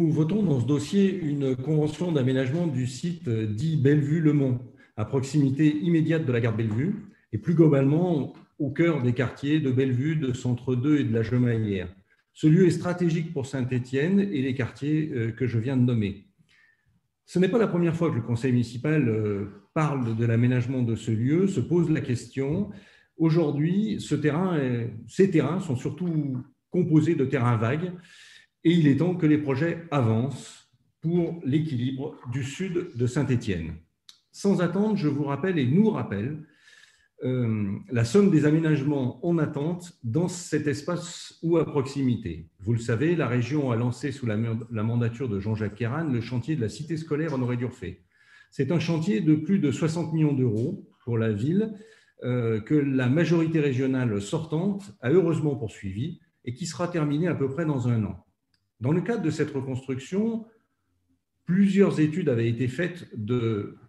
Nous votons dans ce dossier une convention d'aménagement du site dit Bellevue-le-Mont, à proximité immédiate de la gare de Bellevue et plus globalement au cœur des quartiers de Bellevue, de Centre-deux et de la Gemaillère. Ce lieu est stratégique pour Saint-Étienne et les quartiers que je viens de nommer. Ce n'est pas la première fois que le conseil municipal parle de l'aménagement de ce lieu, se pose la question. Aujourd'hui, ces terrains sont surtout composés de terrains vagues et il est temps que les projets avancent pour l'équilibre du sud de Saint-Étienne. Sans attendre, je vous rappelle et nous rappelle la somme des aménagements en attente dans cet espace ou à proximité. Vous le savez, la région a lancé sous la mandature de Jean-Jacques Kéran le chantier de la cité scolaire Honoré d'Urfé. C'est un chantier de plus de 60 millions d'euros pour la ville que la majorité régionale sortante a heureusement poursuivi et qui sera terminé à peu près dans 1 an. Dans le cadre de cette reconstruction, plusieurs études avaient été faites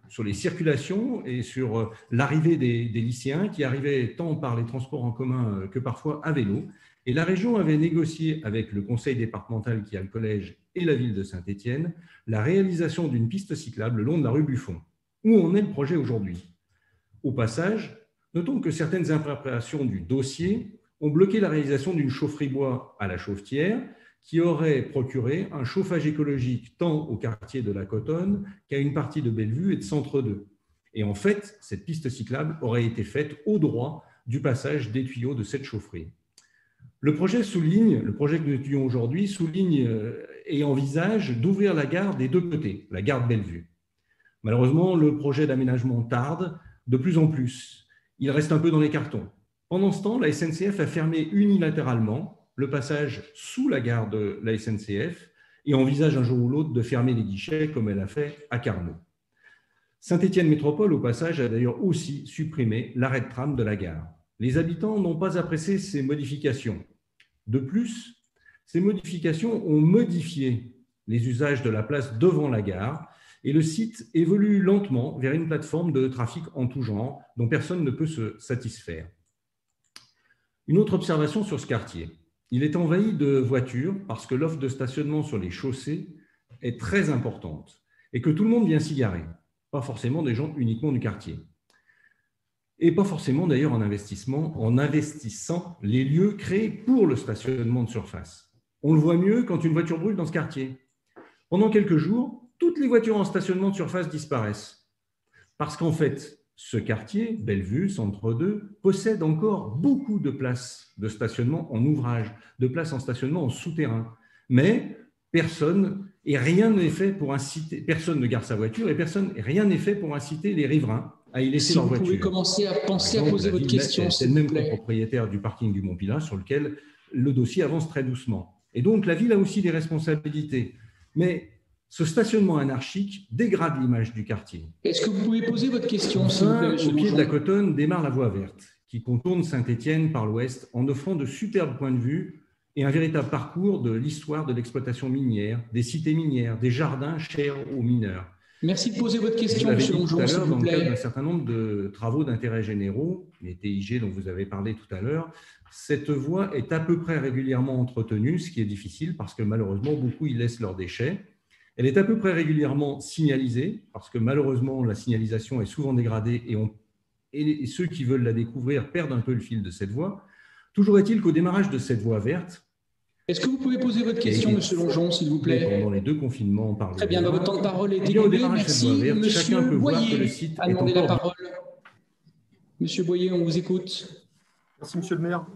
sur les circulations et sur l'arrivée des lycéens qui arrivaient tant par les transports en commun que parfois à vélo. Et la région avait négocié avec le conseil départemental qui a le collège et la ville de Saint-Étienne la réalisation d'une piste cyclable le long de la rue Buffon. Où en est le projet aujourd'hui? Au passage, notons que certaines interprétations du dossier ont bloqué la réalisation d'une chaufferie bois à la Chauffetière qui aurait procuré un chauffage écologique tant au quartier de la Cotonne qu'à une partie de Bellevue et de Centre-deux. Et en fait, cette piste cyclable aurait été faite au droit du passage des tuyaux de cette chaufferie. Le projet que nous étudions aujourd'hui souligne et envisage d'ouvrir la gare des deux côtés, la gare de Bellevue. Malheureusement, le projet d'aménagement tarde de plus en plus. Il reste un peu dans les cartons. Pendant ce temps, la SNCF a fermé unilatéralement le passage sous la gare de la SNCF et envisage un jour ou l'autre de fermer les guichets comme elle a fait à Carmaux. Saint-Étienne Métropole, au passage, a d'ailleurs aussi supprimé l'arrêt de tram de la gare. Les habitants n'ont pas apprécié ces modifications. De plus, ces modifications ont modifié les usages de la place devant la gare et le site évolue lentement vers une plateforme de trafic en tout genre dont personne ne peut se satisfaire. Une autre observation sur ce quartier. Il est envahi de voitures parce que l'offre de stationnement sur les chaussées est très importante et que tout le monde vient s'y garer. Pas forcément des gens uniquement du quartier. Et pas forcément d'ailleurs en investissant les lieux créés pour le stationnement de surface. On le voit mieux quand une voiture brûle dans ce quartier. Pendant quelques jours, toutes les voitures en stationnement de surface disparaissent. Parce qu'en fait, ce quartier, Bellevue, Centre-deux, possède encore beaucoup de places de stationnement en ouvrage, de places en stationnement en souterrain. Mais personne ne garde sa voiture et rien n'est fait pour inciter les riverains à y laisser leur voiture. Si vous pouvez commencer à penser à poser votre question, c'est le même propriétaire du parking du Mont-Pilat sur lequel le dossier avance très doucement. Et donc, la ville a aussi des responsabilités. Mais ce stationnement anarchique dégrade l'image du quartier. Est-ce que vous pouvez poser votre question, s'il vous plaît, Au pied de la Cotonne démarre la voie verte qui contourne Saint-Étienne par l'ouest en offrant de superbes points de vue et un véritable parcours de l'histoire de l'exploitation minière, des cités minières, des jardins chers aux mineurs. Merci de poser votre question, M. Longeon, s'il vous plaît. Dans le cadre d'un certain nombre de travaux d'intérêt généraux, les TIG dont vous avez parlé tout à l'heure, cette voie est à peu près régulièrement entretenue, ce qui est difficile parce que malheureusement, beaucoup y laissent leurs déchets. Elle est à peu près régulièrement signalisée, parce que malheureusement, la signalisation est souvent dégradée et ceux qui veulent la découvrir perdent un peu le fil de cette voie. Toujours est-il qu'au démarrage de cette voie verte… Est-ce que vous pouvez poser votre question, M. Longeon, s'il vous plaît? Pendant les 2 confinements, par Très bien, votre temps de parole est écoulé. Merci. Chacun peut voir que le site a demandé la parole. Monsieur Boyer, on vous écoute. Merci, Monsieur le maire.